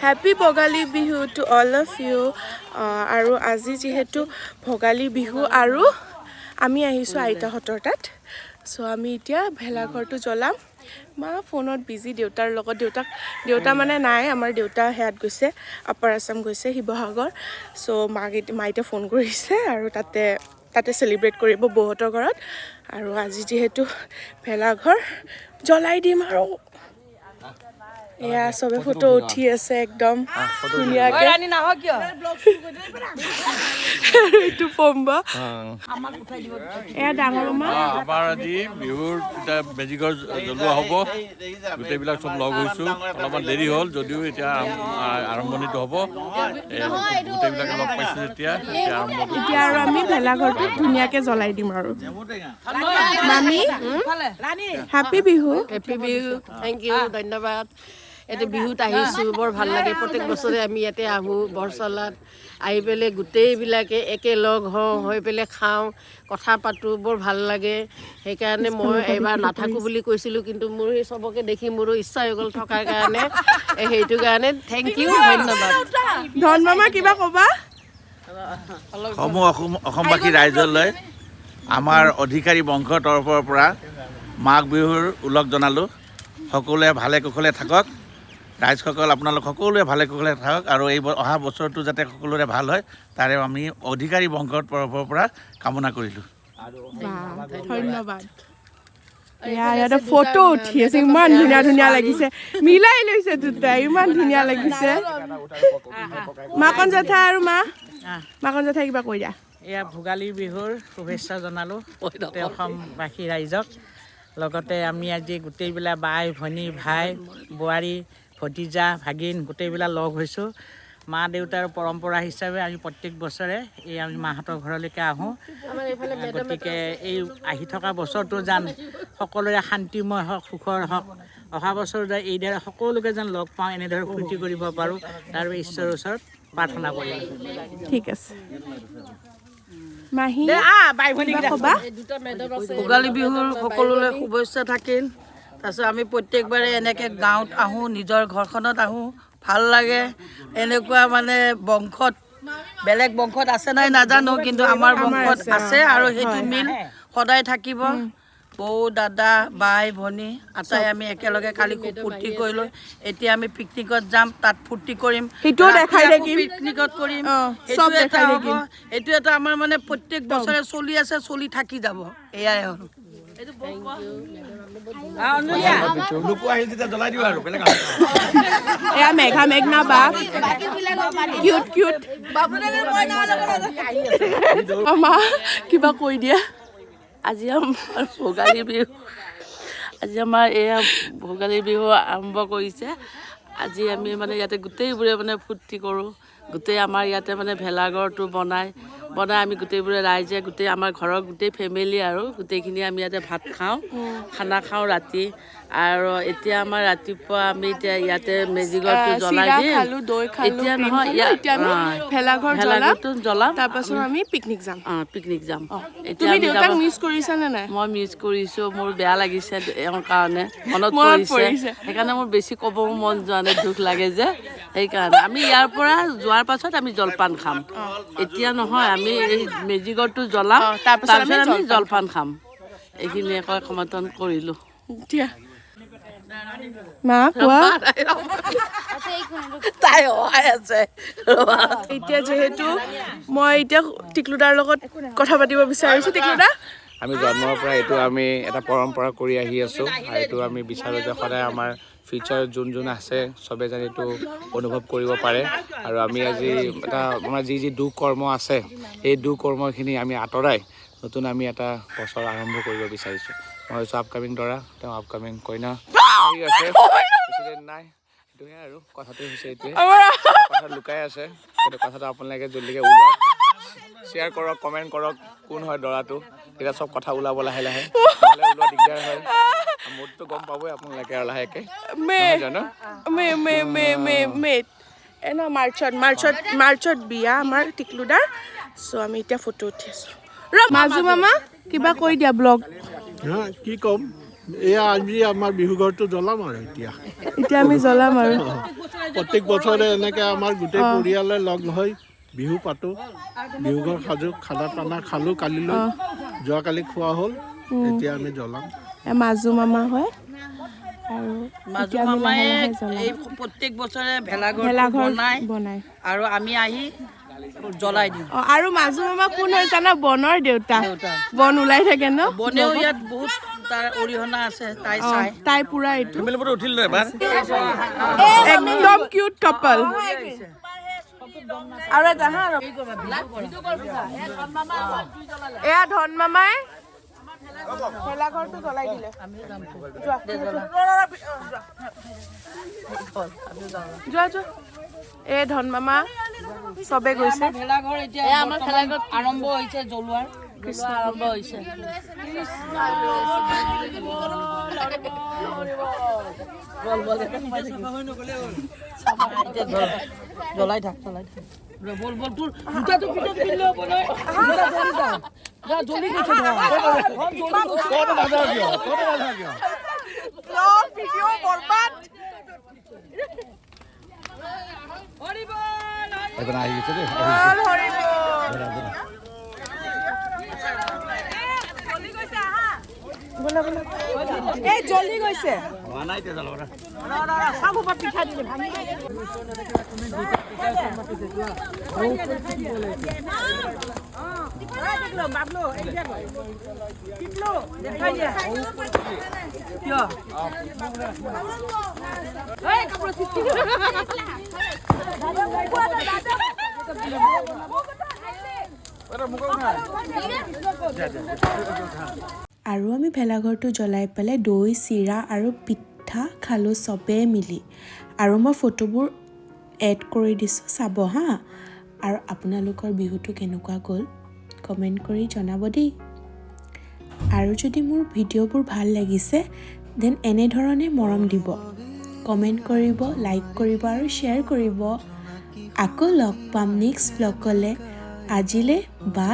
Happy Bogali Bihu to all of you. আৰু আজি যেহেতু ভোগালী বিহু আৰু আমি আহিছো আইতাহঁতৰ তাত সো আমি এতিয়া ভেলাঘৰটো জ্বলাম মা ফোনত বিজি দেউতাৰ লগত দেউতা মানে নাই আমাৰ দেউতা হেয়াত গৈছে আপাৰ আসাম গৈছে শিৱসাগৰ সো মাইতে ফোন কৰিছে আৰু তাতে সেলিব্ৰেট কৰিব বহতৰ ঘৰত আৰু আজি যেহেতু ভেলাঘৰ জ্বলাই দিম আৰু এয়া সবে ফটো উঠি আছে একদম ধুনীয়াকে ৰানী নাহ কিয় এইটো পম্বা আমাক উঠাই দিব এয়া ডাঙৰ মা আমাৰ আজি বিহুৰ এটা মেজিকৰ জ্বলোৱা হ'ব গোটেইবিলাক সব লগ হৈছো অলপমান দেৰি হ'ল যদিও এতিয়া আৰম্ভণিটো হ'ব গোটেইবিলাকে লগ পাইছো এতিয়া আৰু আমি ভেলাঘৰটো ধুনীয়াকে জ্বলাই দিম আৰু মামি হ্যাপি বিহু থেংক ইউ ধন্যবাদ এতে বিহুত আহিছো বৰ ভাল লাগে প্ৰত্যেক বছৰে আমি ইয়াতে আহো বৰচলাত আহি পেলে গোটেইবিলাকে একেলগ হৈ পেলে খাওঁ কথা পাতো বৰ ভাল লাগে সেইকাৰণে মই এবাৰ নাথাকো বুলি কৈছিলোঁ কিন্তু মোৰ সেই চবকে দেখি মোৰো ইচ্ছা হৈ গ'ল থকাৰ কাৰণে সেইটো কাৰণে থেংক ইউ ধন্যবাদ ধন মামা কিবা ক'বা অসমবাসী ৰাইজলৈ আমাৰ অধিকাৰী বংশৰ তৰফৰ পৰা মাঘ বিহুৰ উলগ জনালোঁ সকলোৱে ভালে কুশলে থাকক ৰাইজসকল আপোনালোক সকলোৱে ভালে কুশলে থাকক আৰু এই অহা বছৰটো যাতে সকলোৰে ভাল হয় তাৰে আমি অধিকাৰী বংশৰ তৰফৰ পৰা কামনা কৰিলোঁ ধন্যবাদ ইয়াতে ফটো উঠি আছে ইমান ধুনীয়া লাগিছে মিলাই লৈছে দুটা ইমান ধুনীয়া লাগিছে মাকন জেঠা আৰু মাকন জেঠা কিবা কৈ দিয়া এয়া ভোগালী বিহুৰ শুভেচ্ছা জনালোঁ অসমবাসী ৰাইজক লগতে আমি আজি গোটেইবিলাক বাই ভনী ভাই বোৱাৰী ভতিজা ভাগিন গোটেইবিলাক লগ হৈছোঁ মা দেউতাৰ পৰম্পৰা হিচাপে আমি প্ৰত্যেক বছৰে এই আমি মাহঁতৰ ঘৰলৈকে আহোঁ গতিকে এই আহি থকা বছৰটো যেন সকলোৰে শান্তিময় হওক সুখৰ হওক অহা বছৰ এইদৰে সকলোকে যেন লগ পাওঁ এনেদৰে ফূৰ্তি কৰিব পাৰোঁ তাৰ ঈশ্বৰৰ ওচৰত প্ৰাৰ্থনা কৰিম ঠিক আছে ভোগালী বিহুৰ সকলোৰে শুভেচ্ছা থাকিল তাৰপিছত আমি প্ৰত্যেকবাৰে এনেকৈ গাঁৱত আহোঁ নিজৰ ঘৰখনত আহোঁ ভাল লাগে এনেকুৱা মানে বংশত বেলেগ বংশত আছে নাই নাজানো কিন্তু আমাৰ বংশত আছে আৰু সেইটো মিল সদায় থাকিব বৌ দাদা বাই ভনী আটাই আমি একেলগে কালি খুব ফূৰ্তি কৰিলোঁ এতিয়া আমি পিকনিকত যাম তাত ফূৰ্তি কৰিম পিকনিকত কৰিম এইটো এটা আমাৰ মানে প্ৰত্যেক বছৰে চলি আছে চলি থাকি যাব এয়াই হ'ল মেঘনা বা কিবা কৈ দিয়া আজি আমাৰ ভোগালী বিহু আৰম্ভ কৰিছে আজি আমি মানে ইয়াতে গোটেইবোৰে মানে ফূৰ্তি কৰোঁ গোটেই আমাৰ ইয়াতে মানে ভেলাঘৰটো বনাই আমি গোটেইবোৰে ৰাইজে গোটেই আমাৰ ঘৰৰ গোটেই ফেমিলি আৰু গোটেইখিনি আমি ইয়াতে ভাত খাওঁ খানা খাওঁ ৰাতি আৰু এতিয়া আমাৰ ৰাতিপুৱা আমি এতিয়া ইয়াতে মেজিঘৰটো জ্বলাই দিম এতিয়া নহয় ভেলাঘৰটো জ্বলাম তাৰপাছত আমি পিকনিক যাম এতিয়া দেউতাক মিছ কৰিছানে নাই মই মিছ কৰিছোঁ মোৰ বেয়া লাগিছে এওঁৰ কাৰণে মনত পৰিছে সেইকাৰণে মোৰ বেছি ক'ব মন যোৱা নাই দুখ লাগে যে সেইকাৰণে আমি ইয়াৰ পৰা যোৱাৰ পাছত আমি জলপান খাম এতিয়া নহয় আমি এই মেজিঘৰটো জ্বলাম তাৰপিছত আমি জলপান খাম এইখিনি আকৌ সমৰ্থন কৰিলোঁ মা কোৱা তাই সহায় আছে এতিয়া যিহেতু মই এতিয়া টিকলুদাৰ লগত কথা পাতিব বিচাৰিছোঁ টিকলুদা আমি জন্মৰ পৰা এইটো আমি এটা পৰম্পৰা কৰি আহি আছোঁ আৰু এইটো আমি বিচাৰোঁ যে সদায় আমাৰ ফিউচাৰত যোন আছে চবে যেন এইটো অনুভৱ কৰিব পাৰে আৰু আমি আজি এটা আমাৰ যি দুখ কৰ্ম আছে সেই দুখ কৰ্মখিনি আমি আঁতৰাই নতুন আমি এটা বছৰ আৰম্ভ কৰিব বিচাৰিছোঁ মই হৈছোঁ আপকামিং দৰা তেওঁ আপকামিং কইনা আছে বেছিদিন নাই সেইটোহে আৰু কথাটো হৈছে এইটোৱে কথা লুকাই আছে সেইটো কথাটো আপোনালোকে জলদিকৈ ওলাওক শ্বেয়াৰ কৰক কমেণ্ট কৰক কোন হয় দৰাটো এতিয়া চব কথা ওলাব লাহে লাহে ওলোৱা দিগদাৰ হয় মোৰতো গম পাবই আপোনালোকে আৰু লাহেকৈ মাৰ্চত বিয়া আমাৰ টিকলুদাৰ চ' আমি এতিয়া ফটো উঠি আছোঁ মাজু মামা কিবা কৈ দিয়া ব্লগ কি ক'ম এয়া আজি আমাৰ বিহু ঘৰটো জ্বলাম আৰু এতিয়া আমি জ্বলাম আৰু প্ৰত্যেক বছৰে এনেকৈ আমাৰ গোটেই পৰিয়ালে লগ হৈ বিহু পাতোঁ বিহু ঘৰ সাজো খানা পানা খালোঁ কালিলৈ যোৱাকালি খোৱা হ'ল এতিয়া আমি জ্বলাম মাজু মামা হয় আৰু মাজু মামাই এই প্ৰত্যেক বছৰে ভেলাঘৰ বনাই আৰু আমি আহি জ্বলাই দিওঁ আৰু মাজু মামা কোন হয় জানা বনৰ দেউতা বন ওলাই থাকে ন বনেও ইয়াত বহুত তাৰ অৰিহণা আছে তাই পুৰা এইটো ফেমিলিবোৰে উঠিল ন এবাৰ একদম কিউট কাপল আৰু এটা হা এয়া ধন মামাই ভেলাঘৰটো জ্বলাই দিলে যোৱা এই ধন মামা চবে গৈছে ভেলাঘৰ এতিয়া আমাৰ ভেলাঘৰ আৰম্ভ হৈছে জ্বলোৱাৰ আৰম্ভ হৈছে জ্বলাই থাক বল বল তোৰ জোতাটো পিছত পিন্ধিলে হ'ব নহয় জ্বলি গৈছে ভিডিঅ' বৰবাদ আহি গৈছে দেই এই জলদি গৈছে আৰু আমি ভেলাঘৰটো জ্বলাই পেলাই দৈ চিৰা আৰু পিঠা খালোঁ চবেই মিলি আৰু মই ফটোবোৰ এড কৰি দিছোঁ চাব হা আৰু আপোনালোকৰ বিহুটো কেনেকুৱা গ'ল কমেণ্ট কৰি জনাব দেই আৰু যদি মোৰ ভিডিঅ'বোৰ ভাল লাগিছে দেন এনেধৰণে মৰম দিব কমেণ্ট কৰিব লাইক কৰিব আৰু শ্বেয়াৰ কৰিব আকৌ লগ পাম নেক্সট ব্লগলৈ আজিলৈ বাই